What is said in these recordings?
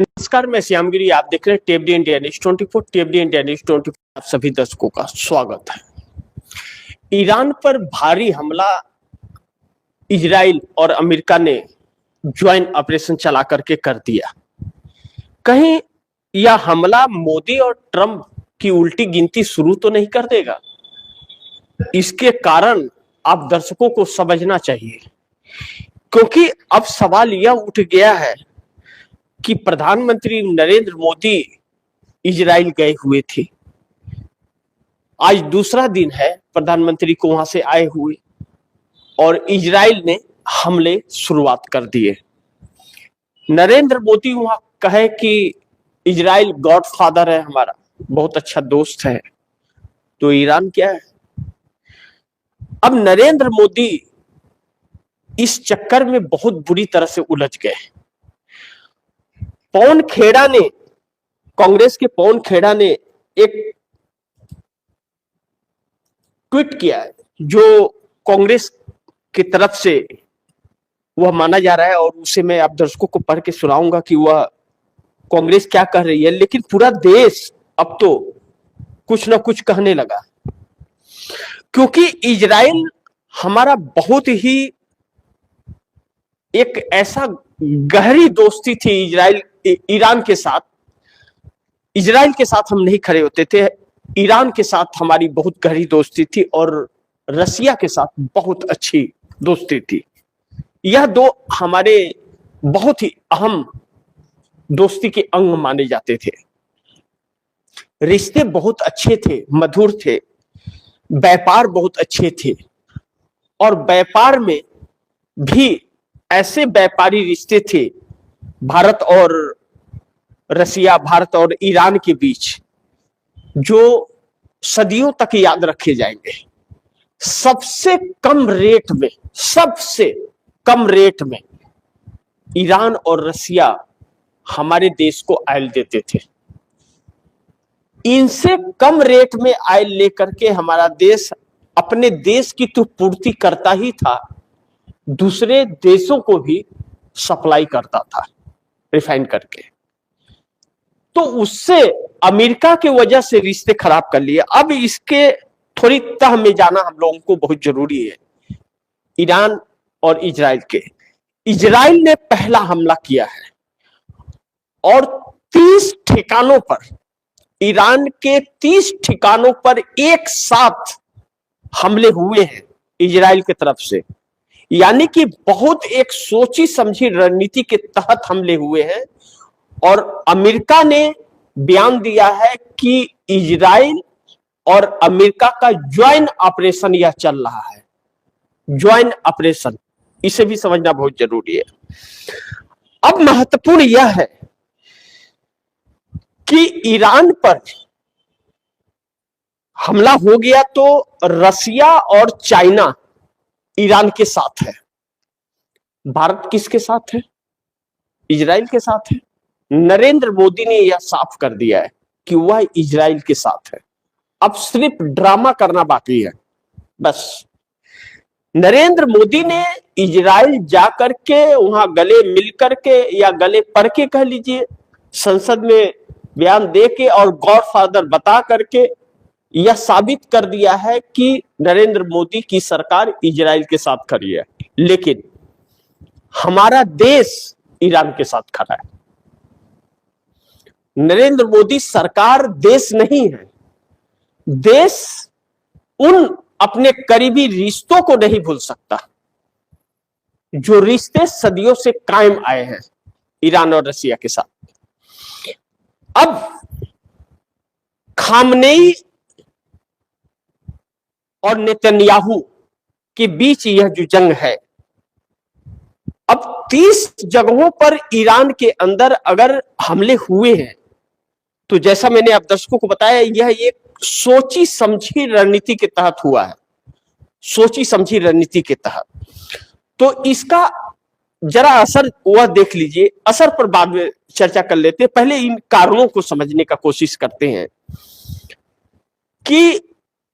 नमस्कार, मैं श्यामगिरी। आप देख रहे हैं tape D India news 24। Tape D India news 24 आप सभी दर्शकों का स्वागत है। ईरान पर भारी हमला इजराइल और अमेरिका ने ज्वाइंट ऑपरेशन चला करके कर दिया। कहीं यह हमला मोदी और ट्रंप की उल्टी गिनती शुरू तो नहीं कर देगा? इसके कारण आप दर्शकों को समझना चाहिए, क्योंकि अब सवाल यह उठ गया है कि प्रधानमंत्री नरेंद्र मोदी इजराइल गए हुए थे। आज दूसरा दिन है प्रधानमंत्री को वहां से आए हुए, और इजराइल ने हमले शुरुआत कर दिए। नरेंद्र मोदी वहां कहे कि इजराइल गॉडफादर है, हमारा बहुत अच्छा दोस्त है, तो ईरान क्या है? अब नरेंद्र मोदी इस चक्कर में बहुत बुरी तरह से उलझ गए। पवन खेड़ा ने, कांग्रेस के पवन खेड़ा ने एक ट्वीट किया है जो कांग्रेस की तरफ से वह माना जा रहा है, और उसे मैं आप दर्शकों को पढ़ के सुनाऊंगा कि वह कांग्रेस क्या कह रही है। लेकिन पूरा देश अब तो कुछ ना कुछ कहने लगा, क्योंकि इजराइल हमारा बहुत ही एक ऐसा गहरी दोस्ती थी ईरान के साथ। इजराइल के साथ हम नहीं खड़े होते थे, ईरान के साथ हमारी बहुत गहरी दोस्ती थी, और रसिया के साथ बहुत अच्छी दोस्ती थी। यह दो हमारे बहुत ही अहम दोस्ती के अंग माने जाते थे। रिश्ते बहुत अच्छे थे, मधुर थे, व्यापार बहुत अच्छे थे, और व्यापार में भी ऐसे व्यापारी रिश्ते थे भारत और रसिया, भारत और ईरान के बीच, जो सदियों तक याद रखे जाएंगे। सबसे कम रेट में ईरान और रसिया हमारे देश को ऑयल देते थे। इनसे कम रेट में ऑयल लेकर के हमारा देश अपने देश की तो पूर्ति करता ही था, दूसरे देशों को भी सप्लाई करता था रिफाइन करके। तो उससे अमेरिका के वजह से रिश्ते खराब कर लिए। अब इसके थोड़ी तह में जाना हम लोगों को बहुत जरूरी है। ईरान और इजराइल के, इजराइल ने पहला हमला किया है, और 30 ठिकानों पर, ईरान के 30 ठिकानों पर एक साथ हमले हुए हैं इजराइल की तरफ से। यानी कि बहुत एक सोची समझी रणनीति के तहत हमले हुए हैं, और अमेरिका ने बयान दिया है कि इजराइल और अमेरिका का ज्वाइंट ऑपरेशन यह चल रहा है। ज्वाइंट ऑपरेशन, इसे भी समझना बहुत जरूरी है। अब महत्वपूर्ण यह है कि ईरान पर हमला हो गया तो रसिया और चाइना ईरान के साथ है। भारत किसके साथ है? इजराइल के साथ है। नरेंद्र मोदी ने यह साफ कर दिया है कि वह इजराइल के साथ है। अब सिर्फ ड्रामा करना बाकी है बस। नरेंद्र मोदी ने इजराइल जाकर के वहां गले मिलकर के, या गले पड़ के कह लीजिए, संसद में बयान दे के और गॉडफादर बता करके यह साबित कर दिया है कि नरेंद्र मोदी की सरकार इजराइल के साथ खड़ी है। लेकिन हमारा देश ईरान के साथ खड़ा है। नरेंद्र मोदी सरकार देश नहीं है। देश उन अपने करीबी रिश्तों को नहीं भूल सकता जो रिश्ते सदियों से कायम आए हैं ईरान और रसिया के साथ। अब खामनेई और नेतन्याहू के बीच यह जो जंग है, अब 30 जगहों पर ईरान के अंदर अगर हमले हुए हैं, तो जैसा मैंने आप दर्शकों को बताया, यह एक सोची समझी रणनीति के तहत हुआ है। सोची समझी रणनीति के तहत। तो इसका जरा असर वह देख लीजिए। असर पर बाद में चर्चा कर लेते हैं, पहले इन कारणों को समझने का कोशिश करते हैं कि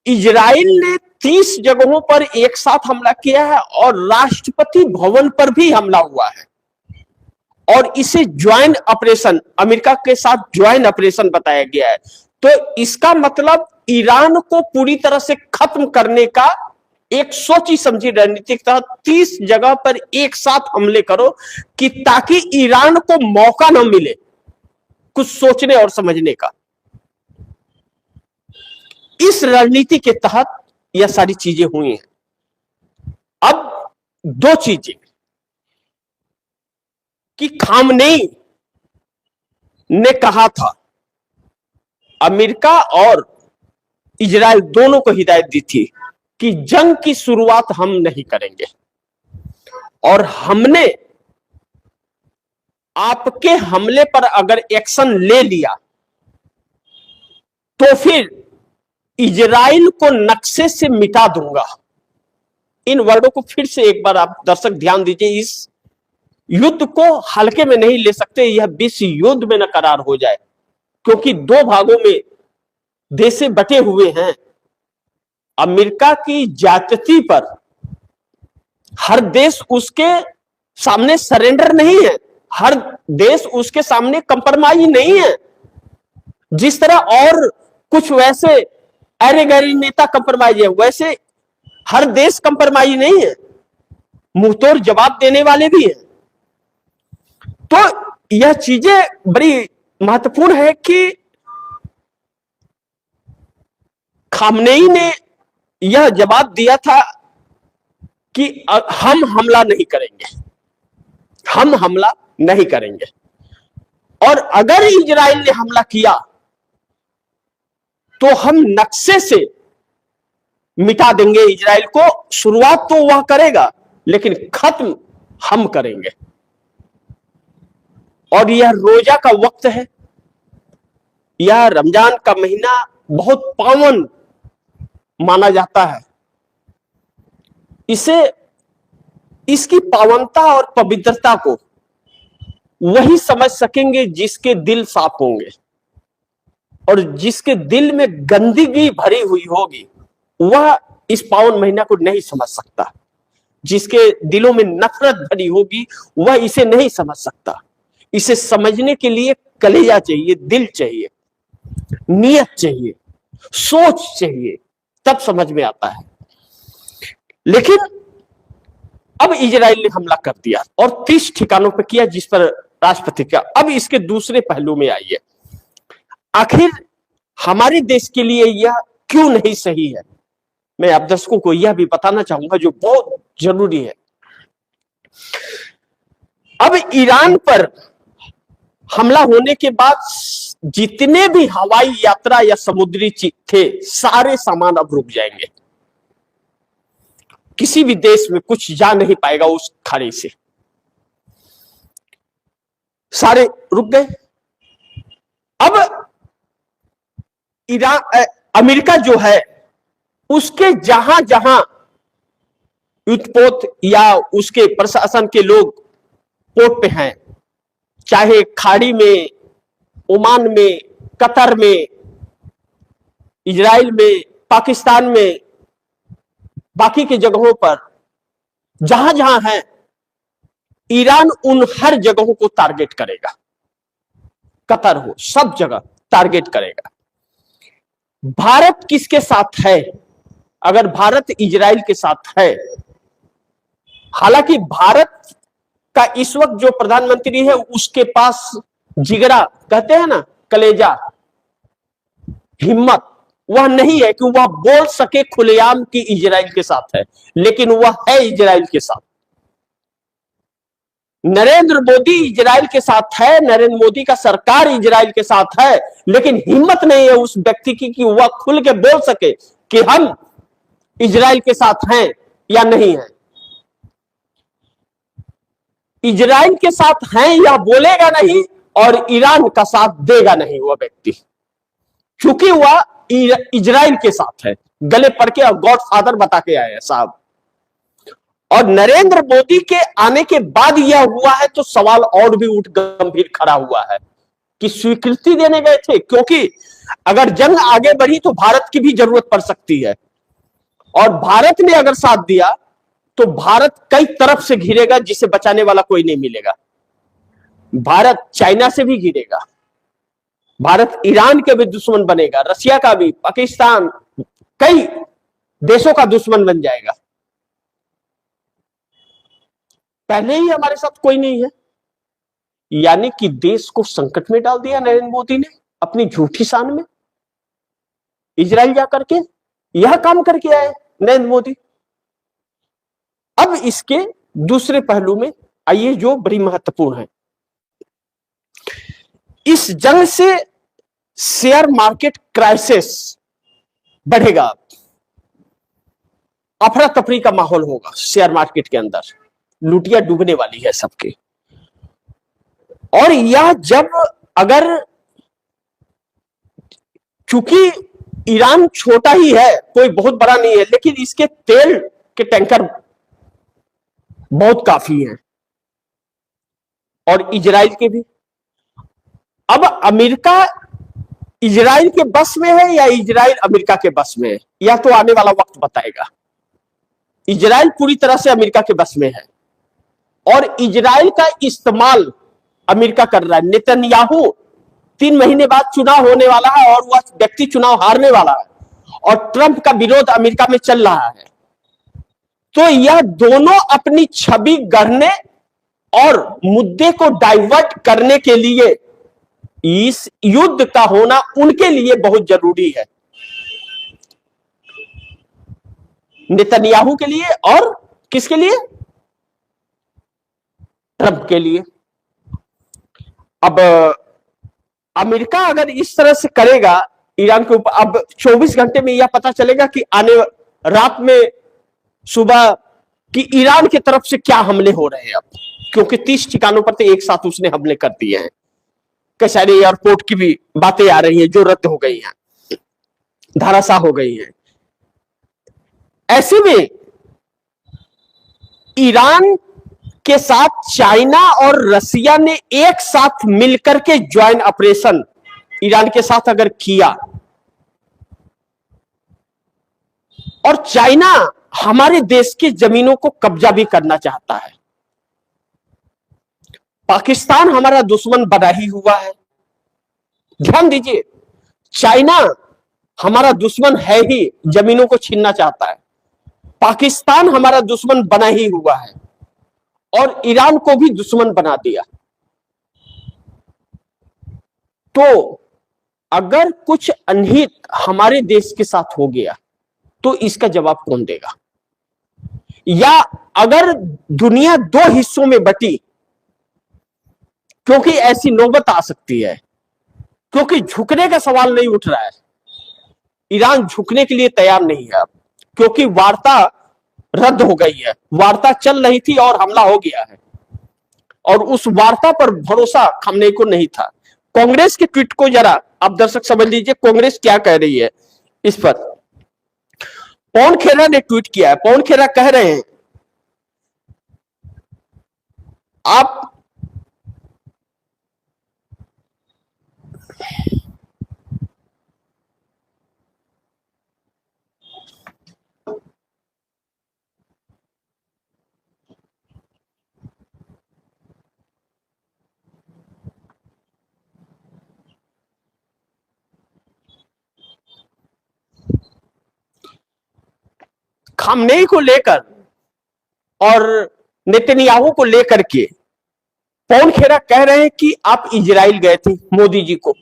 इजराइल ने 30 जगहों पर एक साथ हमला किया है, और राष्ट्रपति भवन पर भी हमला हुआ है। और इसे ज्वाइंट ऑपरेशन, अमेरिका के साथ ज्वाइंट ऑपरेशन बताया गया है। तो इसका मतलब ईरान को पूरी तरह से खत्म करने का एक सोची समझी रणनीति के तहत 30 जगह पर एक साथ हमले करो कि ताकि ईरान को मौका न मिले कुछ सोचने और समझने का। इस रणनीति के तहत यह सारी चीजें हुई हैं। अब दो चीजें कि खामनेई ने कहा था, अमेरिका और इजराइल दोनों को हिदायत दी थी कि जंग की शुरुआत हम नहीं करेंगे, और हमने आपके हमले पर अगर एक्शन ले लिया तो फिर इजराइल को नक्शे से मिटा दूंगा। इन वर्डों को फिर से एक बार आप दर्शक ध्यान दीजिए। इस युद्ध को हल्के में नहीं ले सकते, यह विश्व युद्ध में न करार हो जाए, क्योंकि दो भागों में देशें बटे हुए हैं। अमेरिका की ज्यादती पर हर देश उसके सामने सरेंडर नहीं है, हर देश उसके सामने कंप्रोमाइज नहीं है। जिस तरह और कुछ वैसे अरे गैरी नेता कंप्रोमाइज है, वैसे हर देश कंप्रोमाइज नहीं है, मुंहतोड़ जवाब देने वाले भी हैं। तो यह चीजें बड़ी महत्वपूर्ण है कि खामनेई ने यह जवाब दिया था कि हम हमला नहीं करेंगे, हम हमला नहीं करेंगे, और अगर इजराइल ने हमला किया तो हम नक्शे से मिटा देंगे इजराइल को। शुरुआत तो वह करेगा लेकिन खत्म हम करेंगे। और यह रोजा का वक्त है, यह रमजान का महीना बहुत पावन माना जाता है। इसे, इसकी पावनता और पवित्रता को वही समझ सकेंगे जिसके दिल साफ होंगे, और जिसके दिल में गंदगी भरी हुई होगी वह इस पावन महीना को नहीं समझ सकता। जिसके दिलों में नफरत भरी होगी वह इसे नहीं समझ सकता। इसे समझने के लिए कलेजा चाहिए, दिल चाहिए, नियत चाहिए, सोच चाहिए, तब समझ में आता है। लेकिन अब इजराइल ने हमला कर दिया और 30 ठिकानों पर किया, जिस पर राष्ट्रपति का। अब इसके दूसरे पहलू में आइए, आखिर हमारे देश के लिए यह क्यों नहीं सही है। मैं आप दर्शकों को यह भी बताना चाहूंगा जो बहुत जरूरी है। अब ईरान पर हमला होने के बाद जितने भी हवाई यात्रा या समुद्री थे, सारे सामान अब रुक जाएंगे। किसी भी देश में कुछ जा नहीं पाएगा उस खाड़ी से, सारे रुक गए। अब ईरान, अमेरिका जो है उसके जहां जहां युद्धपोत या उसके प्रशासन के लोग पोर्ट पे हैं, चाहे खाड़ी में, ओमान में, कतर में, इजराइल में, पाकिस्तान में, बाकी के जगहों पर जहां जहां है, ईरान उन हर जगहों को टारगेट करेगा। कतर हो, सब जगह टारगेट करेगा। भारत किसके साथ है? अगर भारत इजराइल के साथ है, हालांकि भारत का इस वक्त जो प्रधानमंत्री है उसके पास जिगरा, कहते हैं ना, कलेजा, हिम्मत वह नहीं है कि वह बोल सके खुलेआम कि इजराइल के साथ है, लेकिन वह है इजराइल के साथ। नरेंद्र मोदी इजराइल के साथ है, नरेंद्र मोदी का सरकार इजराइल के साथ है, लेकिन हिम्मत नहीं है उस व्यक्ति की कि वह खुल के बोल सके कि हम इजराइल के साथ हैं या नहीं है। इजराइल के साथ हैं या बोलेगा नहीं, और ईरान का साथ देगा नहीं वह व्यक्ति, क्योंकि वह इजराइल के साथ है। गले पड़ के गॉड फादर बता के आए साहब। और नरेंद्र मोदी के आने के बाद यह हुआ है तो सवाल और भी उठ गंभीर खड़ा हुआ है कि स्वीकृति देने गए थे, क्योंकि अगर जंग आगे बढ़ी तो भारत की भी जरूरत पड़ सकती है, और भारत ने अगर साथ दिया तो भारत कई तरफ से घिरेगा जिसे बचाने वाला कोई नहीं मिलेगा। भारत चाइना से भी घिरेगा, भारत ईरान के भी दुश्मन बनेगा, रशिया का भी, पाकिस्तान, कई देशों का दुश्मन बन जाएगा। पहले ही हमारे साथ कोई नहीं है, यानी कि देश को संकट में डाल दिया नरेंद्र मोदी ने अपनी झूठी शान में। इजराइल जाकर के यह काम करके आए नरेंद्र मोदी। अब इसके दूसरे पहलू में आइए जो बड़ी महत्वपूर्ण है, इस जंग से शेयर मार्केट क्राइसिस बढ़ेगा, अफरा तफरी का माहौल होगा शेयर मार्केट के अंदर, लुटिया डूबने वाली है सबके। और यह जब अगर, चूंकि ईरान छोटा ही है, कोई बहुत बड़ा नहीं है, लेकिन इसके तेल के टैंकर बहुत काफी हैं, और इजराइल के भी। अब अमेरिका इजराइल के बस में है या इजराइल अमेरिका के बस में है, यह तो आने वाला वक्त बताएगा। इजराइल पूरी तरह से अमेरिका के बस में है, और इजराइल का इस्तेमाल अमेरिका कर रहा है। नेतन्याहू 3 महीने बाद चुनाव होने वाला है और वह व्यक्ति चुनाव हारने वाला है, और ट्रंप का विरोध अमेरिका में चल रहा है। तो यह दोनों अपनी छवि गढ़ने और मुद्दे को डाइवर्ट करने के लिए इस युद्ध का होना उनके लिए बहुत जरूरी है, नेतन्याहू के लिए और किसके लिए, ट्रंप के लिए। अब अमेरिका अगर इस तरह से करेगा ईरान के ऊपर, अब 24 घंटे में यह पता चलेगा कि आने रात में, सुबह कि ईरान की तरफ से क्या हमले हो रहे हैं अब, क्योंकि 30 ठिकानों पर तो एक साथ उसने हमले कर दिए हैं। कई सारे एयरपोर्ट की भी बातें आ रही हैं जो रद्द हो गई हैं, धराशाह हो गई हैं। ऐसे में ईरान के साथ चाइना और रसिया ने एक साथ मिलकर के ज्वाइंट ऑपरेशन ईरान के साथ अगर किया, और चाइना हमारे देश की जमीनों को कब्जा भी करना चाहता है, पाकिस्तान हमारा दुश्मन बना ही हुआ है। ध्यान दीजिए, चाइना हमारा दुश्मन है ही, जमीनों को छीनना चाहता है। पाकिस्तान हमारा दुश्मन बना ही हुआ है, और ईरान को भी दुश्मन बना दिया। तो अगर कुछ अनहित हमारे देश के साथ हो गया तो इसका जवाब कौन देगा? या अगर दुनिया 2 हिस्सों में बटी, क्योंकि ऐसी नौबत आ सकती है, क्योंकि झुकने का सवाल नहीं उठ रहा है, ईरान झुकने के लिए तैयार नहीं है अब, क्योंकि वार्ता रद्द हो गई है, वार्ता चल रही थी और हमला हो गया है, और उस वार्ता पर भरोसा खामनेई को नहीं था। कांग्रेस के ट्वीट को जरा आप दर्शक समझ लीजिए, कांग्रेस क्या कह रही है इस पर। पवन खेरा ने ट्वीट किया है। पवन खेरा कह रहे हैं, आप खामनेई को लेकर और नेतन्याहू को लेकर के पवन खेरा कह रहे हैं कि आप इजराइल गए थे, मोदी जी को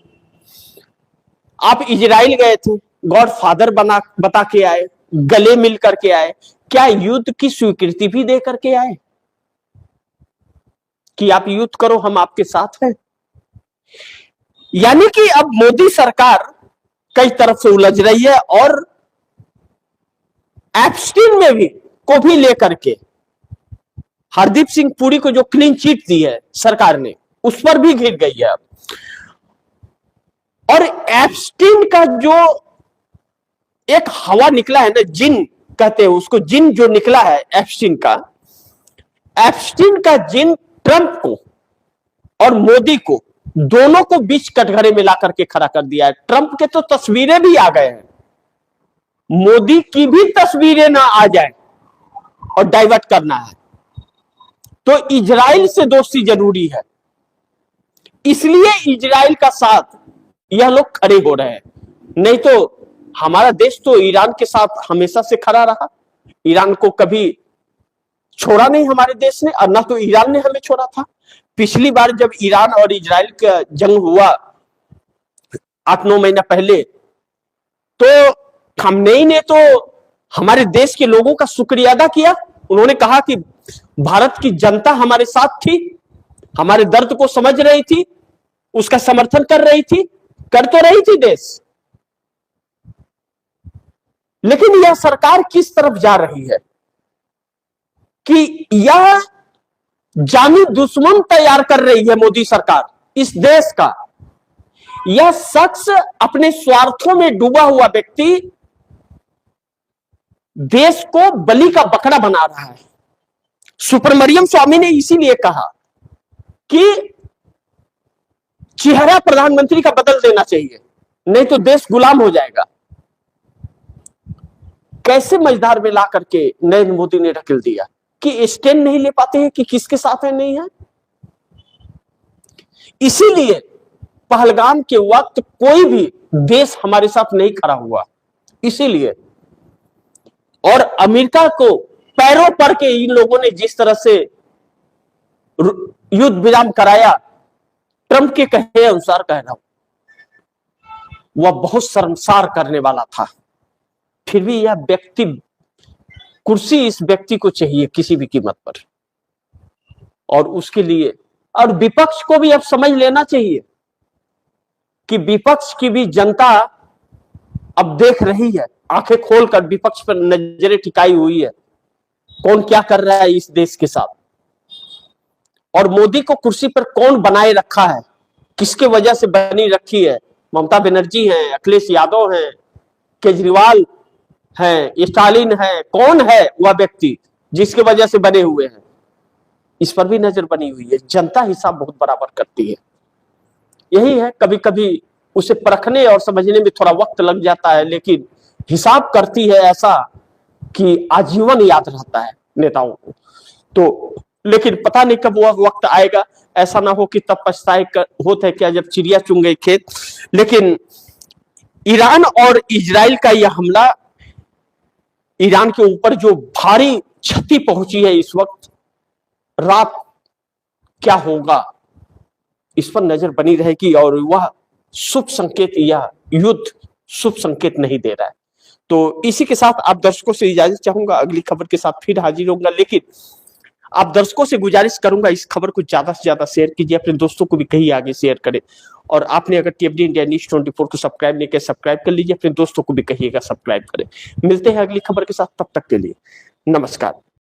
आप इजराइल गए थे, गॉड फादर बता के आए, गले मिल करके आए, क्या युद्ध की स्वीकृति भी दे करके आए कि आप युद्ध करो, हम आपके साथ हैं? यानी कि अब मोदी सरकार कई तरफ से उलझ रही है, और एप्स्टीन में भी को भी लेकर के हरदीप सिंह पुरी को जो क्लीन चिट दी है सरकार ने, उस पर भी घिर गई है अब। और एप्स्टीन का जो एक हवा निकला है ना, जिन कहते हैं उसको, जिन जो निकला है एप्स्टीन का जिन ट्रंप को और मोदी को, दोनों को बीच कटघरे में ला करके खड़ा कर दिया है। ट्रंप के तो तस्वीरें भी आ गए हैं, मोदी की भी तस्वीरें ना आ जाए और डाइवर्ट करना है। तो इजराइल से दोस्ती जरूरी है, इसलिए इजराइल का साथ यह लोग खड़े हो रहे हैं। नहीं तो हमारा देश तो ईरान के साथ हमेशा से खड़ा रहा। ईरान को कभी छोड़ा नहीं हमारे देश ने, और ना तो ईरान ने हमें छोड़ा था। पिछली बार जब ईरान और इजराइल का जंग हुआ 8-9 महीना पहले, तो खamenei ने तो हमारे देश के लोगों का शुक्रिया अदा किया। उन्होंने कहा कि भारत की जनता हमारे साथ थी, हमारे दर्द को समझ रही थी, उसका समर्थन कर रही थी, कर तो रही थी देश। लेकिन यह सरकार किस तरफ जा रही है कि यह जानी दुश्मन तैयार कर रही है मोदी सरकार इस देश का। यह शख्स अपने स्वार्थों में डूबा हुआ व्यक्ति देश को बलि का बकरा बना रहा है। सुब्रमण्यम स्वामी ने इसीलिए कहा कि चेहरा प्रधानमंत्री का बदल देना चाहिए, नहीं तो देश गुलाम हो जाएगा। कैसे मझधार में ला करके नरेंद्र मोदी ने ढकेल दिया कि स्टैंड नहीं ले पाते हैं कि किसके साथ है नहीं है। इसीलिए पहलगाम के वक्त कोई भी देश हमारे साथ नहीं खड़ा हुआ। इसीलिए और अमेरिका को पैरों पर के इन लोगों ने जिस तरह से युद्ध विराम कराया, ट्रंप के कहे अनुसार कह रहा हूं, वह बहुत शर्मसार करने वाला था। फिर भी यह व्यक्ति, कुर्सी इस व्यक्ति को चाहिए किसी भी कीमत पर। और उसके लिए और विपक्ष को भी अब समझ लेना चाहिए कि विपक्ष की भी जनता अब देख रही है, आंखें खोलकर विपक्ष पर नजरें टिकाई हुई है, कौन क्या कर रहा है इस देश के साथ, और मोदी को कुर्सी पर कौन बनाए रखा है, किसके वजह से बनी रखी है। ममता बनर्जी हैं, अखिलेश यादव हैं, केजरीवाल हैं, स्टालिन है, कौन है वह व्यक्ति जिसके वजह से बने हुए हैं, इस पर भी नजर बनी हुई है। जनता हिसाब बहुत बराबर करती है। यही है, कभी कभी उसे परखने और समझने में थोड़ा वक्त लग जाता है, लेकिन हिसाब करती है ऐसा कि आजीवन याद रहता है नेताओं को। तो लेकिन पता नहीं कब वह वक्त आएगा, ऐसा ना हो कि तब पछताए होते क्या जब चिड़िया चुन गई खेत। लेकिन ईरान और इजराइल का यह हमला, ईरान के ऊपर जो भारी क्षति पहुंची है इस वक्त, रात क्या होगा इस पर नजर बनी रहेगी। और वह शुभ संकेत, यह युद्ध शुभ संकेत नहीं दे रहा है। तो इसी के साथ आप दर्शकों से इजाजत चाहूंगा, अगली खबर के साथ फिर हाजिर होऊंगा। लेकिन आप दर्शकों से गुजारिश करूंगा, इस खबर को ज्यादा से ज्यादा शेयर कीजिए, अपने दोस्तों को भी कहीं आगे शेयर करें। और आपने अगर टीएफडी इंडिया न्यूज 24 को सब्सक्राइब नहीं किया, सब्सक्राइब कर लीजिए, अपने दोस्तों को भी कहिएगा सब्सक्राइब करें। मिलते हैं अगली खबर के साथ, तब तक के लिए नमस्कार।